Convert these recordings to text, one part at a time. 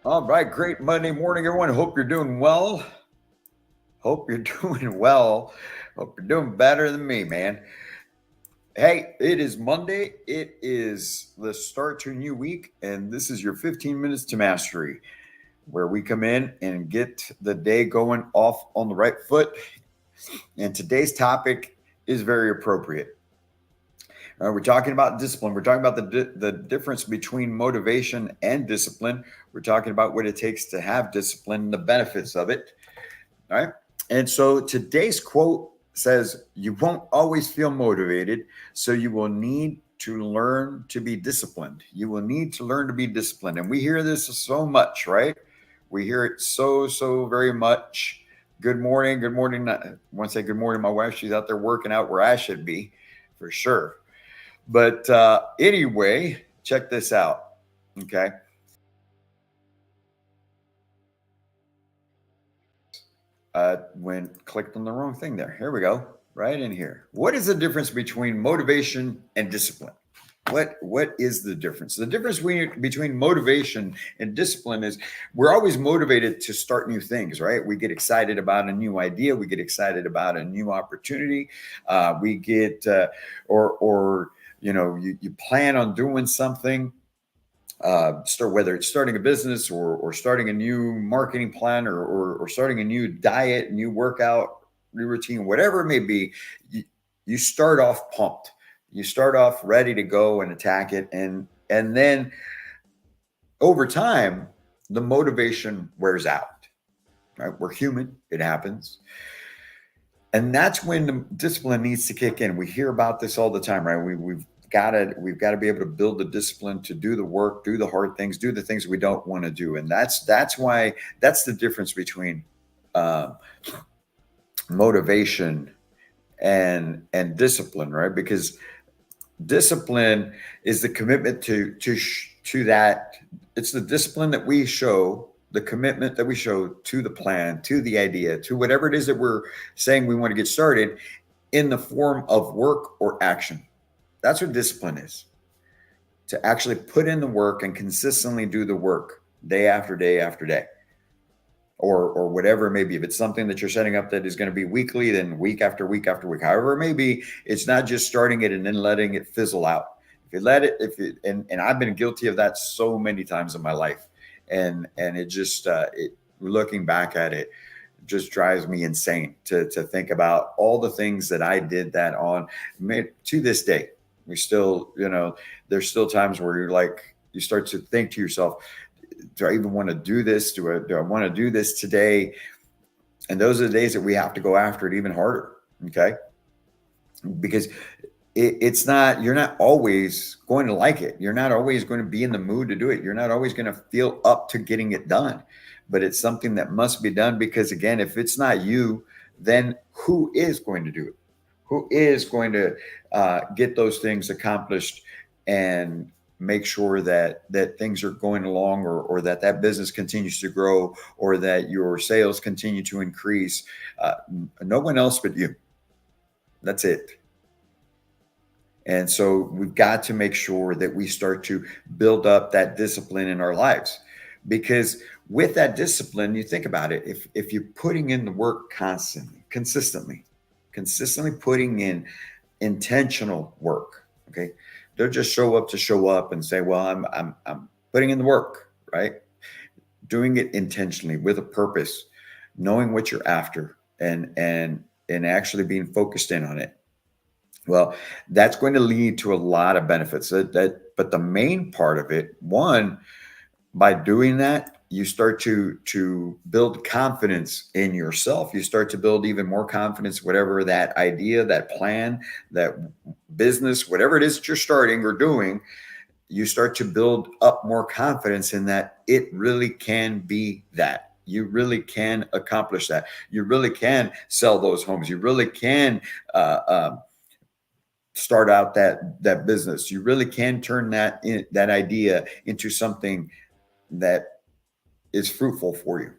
All right, great Monday morning, everyone. Hope you're doing well. Hope you're doing well. Hope you're doing better than me, man. Hey, it is Monday. It is the start to a new week, and this is your 15 minutes to mastery, where we come in and get the day going off on the right foot. And today's topic is very appropriate. We're talking about discipline. We're talking about the difference between motivation and discipline. We're talking about what it takes to have discipline, the benefits of it. All right. And so today's quote says, "You won't always feel motivated, so you will need to learn to be disciplined. You will need to learn to be disciplined." And we hear this so much, right? We hear it so very much. Good morning. Good morning. I want to say good morning. My wife, she's out there working out where I should be for sure. But anyway, check this out. Okay. When clicked on the wrong thing there. Here we go. Right in here. What is the difference between motivation and discipline? What is the difference? The difference between motivation and discipline is we're always motivated to start new things, right? We get excited about a new idea. We get excited about a new opportunity. We get or you plan on doing something, start whether it's starting a business or starting a new marketing plan or starting a new diet, new workout, new routine, whatever it may be. You start off pumped. You start off ready to go and attack it, and then over time the motivation wears out. Right? We're human. It happens. And that's when the discipline needs to kick in. We hear about this all the time, right? We've got to be able to build the discipline to do the work, do the hard things, do the things we don't want to do. And that's why that's the difference between uh, motivation and discipline, right? Because discipline is the commitment to that. It's the discipline that we show, the commitment that we show to the plan, to the idea, to whatever it is that we're saying we want to get started, in the form of work or action. That's what discipline is. To actually put in the work and consistently do the work day after day after day, or whatever it may be. If it's something that you're setting up that is going to be weekly, then week after week after week. However it may be, it's not just starting it and then letting it fizzle out. If you let it, and I've been guilty of that so many times in my life, and it just looking back at it just drives me insane to think about all the things that I did that on. To this day, we still, there's still times where you're like, you start to think to yourself, do I even want to do this? Do I want to do this today? And those are the days that we have to go after it even harder. Okay. Because it's not, you're not always going to like it. You're not always going to be in the mood to do it. You're not always going to feel up to getting it done, but it's something that must be done, because again, if it's not you, then who is going to do it? Who is going to get those things accomplished and make sure that things are going along, or that business continues to grow, or that your sales continue to increase? No one else but you. That's it. And so we've got to make sure that we start to build up that discipline in our lives, because with that discipline, you think about it, if you're putting in the work constantly, consistently putting in intentional work, okay, they'll just show up to show up and say, well, I'm putting in the work, right? Doing it intentionally with a purpose, knowing what you're after, and actually being focused in on it. Well, that's going to lead to a lot of benefits. But the main part of it, one, by doing that, you start to build confidence in yourself. You start to build even more confidence, whatever that idea, that plan, that business, whatever it is that you're starting or doing. You start to build up more confidence in that it really can be that. You really can accomplish that. You really can sell those homes. You really can start out that business. You really can turn that idea into something that is fruitful for you.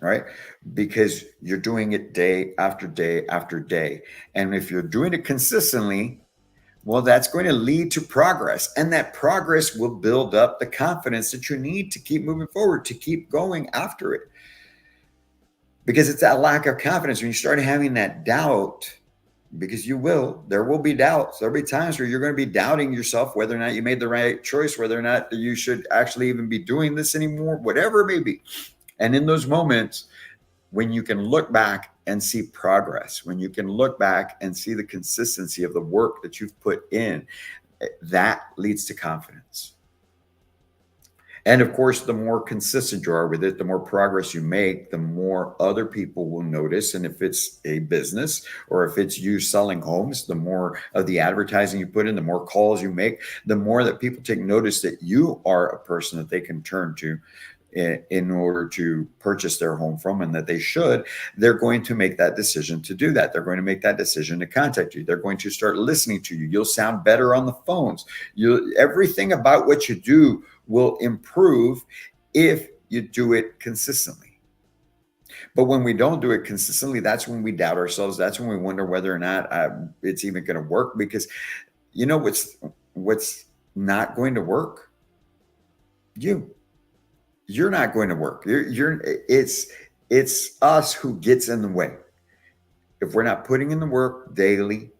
All right. Because you're doing it day after day after day. And if you're doing it consistently, Well, that's going to lead to progress, and that progress will build up the confidence that you need to keep moving forward, to keep going after it. Because it's that lack of confidence when you start having that doubt, because there will be doubts. There'll be times where you're going to be doubting yourself, whether or not you made the right choice, whether or not you should actually even be doing this anymore, whatever it may be. And in those moments, when you can look back and see progress, when you can look back and see the consistency of the work that you've put in, that leads to confidence. And of course, the more consistent you are with it, the more progress you make, the more other people will notice. And if it's a business or if it's you selling homes, the more of the advertising you put in, the more calls you make, the more that people take notice that you are a person that they can turn to in order to purchase their home from, and that they should, they're going to make that decision to do that. They're going to make that decision to contact you. They're going to start listening to you. You'll sound better on the phones. Everything about what you do will improve if you do it consistently. But when we don't do it consistently, that's when we doubt ourselves. That's when we wonder whether or not it's even going to work, because you know what's not going to work? You're not going to work. It's us who gets in the way. If we're not putting in the work daily,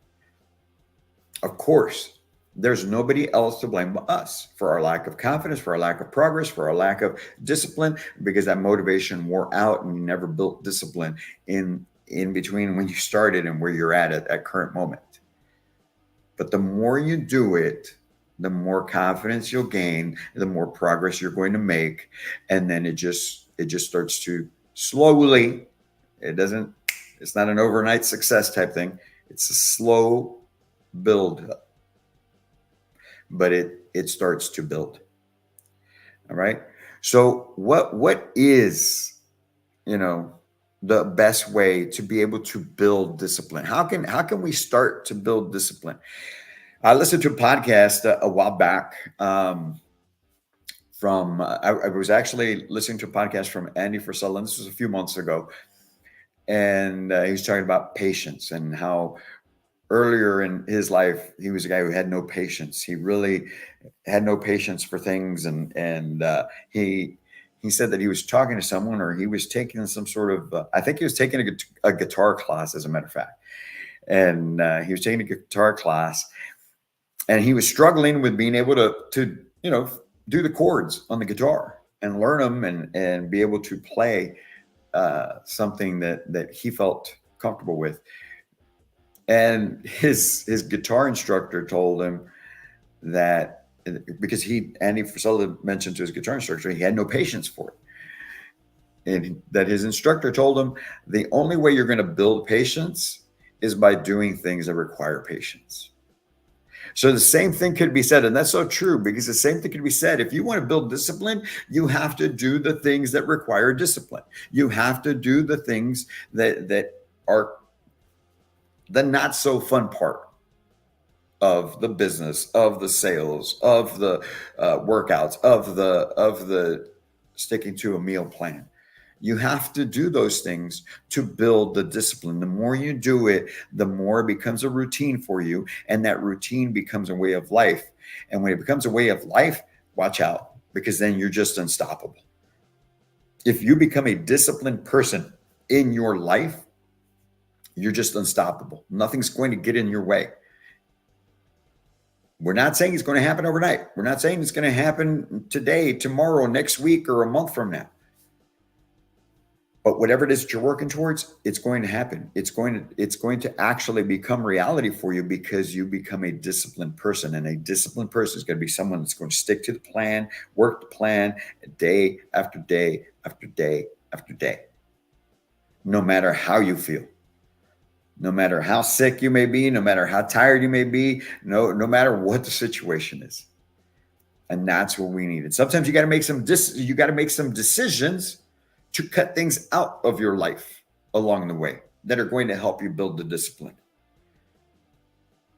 of course, there's nobody else to blame but us for our lack of confidence, for our lack of progress, for our lack of discipline, because that motivation wore out and you never built discipline in between when you started and where you're at that current moment. But the more you do it, the more confidence you'll gain, the more progress you're going to make. And then it just starts to slowly, it's not an overnight success type thing. It's a slow build up, but it starts to build. All right. So what is, the best way to be able to build discipline? How can we start to build discipline? I listened to a podcast a while back from, I was actually listening to a podcast from Andy Frisella. This was a few months ago. And he was talking about patience and how earlier in his life, he was a guy who had no patience. He really had no patience for things. And he said that he was talking to someone, or he was taking some sort of, I think he was taking a guitar class, as a matter of fact. And he was taking a guitar class, and he was struggling with being able to do the chords on the guitar and learn them and be able to play something that he felt comfortable with. And his guitar instructor told him that, because Andy Frisella mentioned to his guitar instructor, he had no patience for it. And that his instructor told him, the only way you're going to build patience is by doing things that require patience. So the same thing could be said, and that's so true, because the same thing could be said. If you want to build discipline, you have to do the things that require discipline. You have to do the things that are the not so fun part of the business, of the sales, of the workouts, of the sticking to a meal plan. You have to do those things to build the discipline. The more you do it, the more it becomes a routine for you. And that routine becomes a way of life. And when it becomes a way of life, watch out, because then you're just unstoppable. If you become a disciplined person in your life, you're just unstoppable. Nothing's going to get in your way. We're not saying it's going to happen overnight. We're not saying it's going to happen today, tomorrow, next week, or a month from now. But whatever it is that you're working towards, it's going to happen. It's going to actually become reality for you, because you become a disciplined person. And a disciplined person is going to be someone that's going to stick to the plan, work the plan day after day after day after day. No matter how you feel, no matter how sick you may be, no matter how tired you may be, no matter what the situation is. And that's what we need. And sometimes you got to make some decisions to cut things out of your life along the way that are going to help you build the discipline.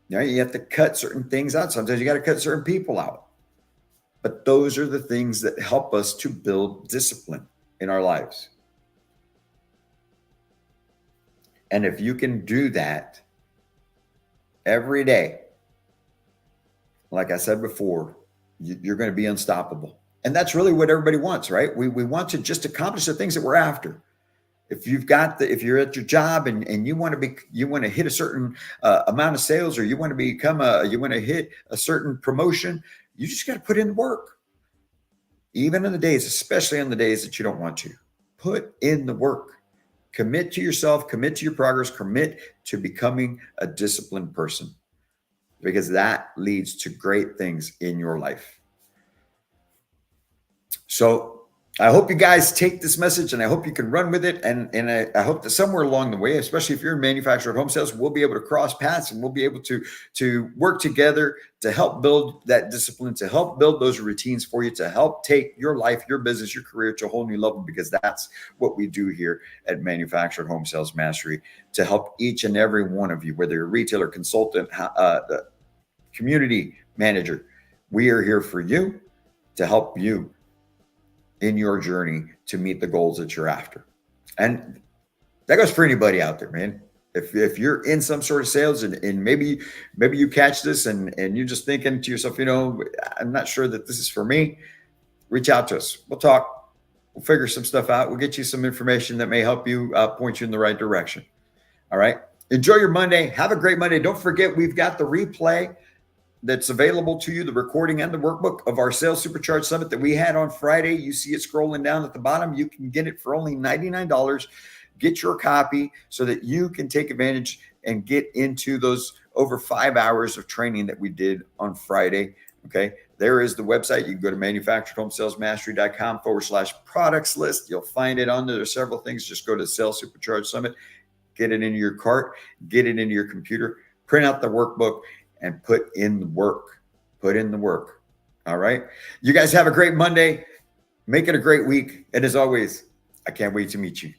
You have to cut certain things out. Sometimes you got to cut certain people out. But those are the things that help us to build discipline in our lives. And if you can do that every day, like I said before, you're going to be unstoppable. And that's really what everybody wants, right? We want to just accomplish the things that we're after. If you're at your job and you want to hit a certain amount of sales, or you want to you want to hit a certain promotion, you just got to put in the work. Even in the days, especially on the days that you don't want to, put in the work. Commit to yourself, commit to your progress, commit to becoming a disciplined person, because that leads to great things in your life. So I hope you guys take this message, and I hope you can run with it. And I hope that somewhere along the way, especially if you're in manufactured home sales, we'll be able to cross paths, and we'll be able to work together to help build that discipline, to help build those routines for you, to help take your life, your business, your career to a whole new level, because that's what we do here at Manufactured Home Sales Mastery, to help each and every one of you, whether you're a retailer, consultant, community manager. We are here for you to help you in your journey to meet the goals that you're after. And that goes for anybody out there, man. If you're in some sort of sales, and maybe you catch this and you're just thinking to yourself, I'm not sure that this is for me, reach out to us. We'll talk. We'll figure some stuff out. We'll get you some information that may help you, point you in the right direction. All right. Enjoy your Monday. Have a great Monday. Don't forget, we've got the replay that's available to you, the recording and the workbook of our Sales Supercharged Summit that we had on Friday. You see it scrolling down at the bottom. You can get it for only $99. Get your copy so that you can take advantage and get into those over 5 hours of training that we did on Friday. Okay. There is the website. You can go to manufacturedhomesalesmastery.com/products list. You'll find it on there. There's several things. Just go to Sales Supercharged Summit, get it into your cart, get it into your computer, print out the workbook, and put in the work. Put in the work. All right. You guys have a great Monday. Make it a great week. And as always, I can't wait to meet you.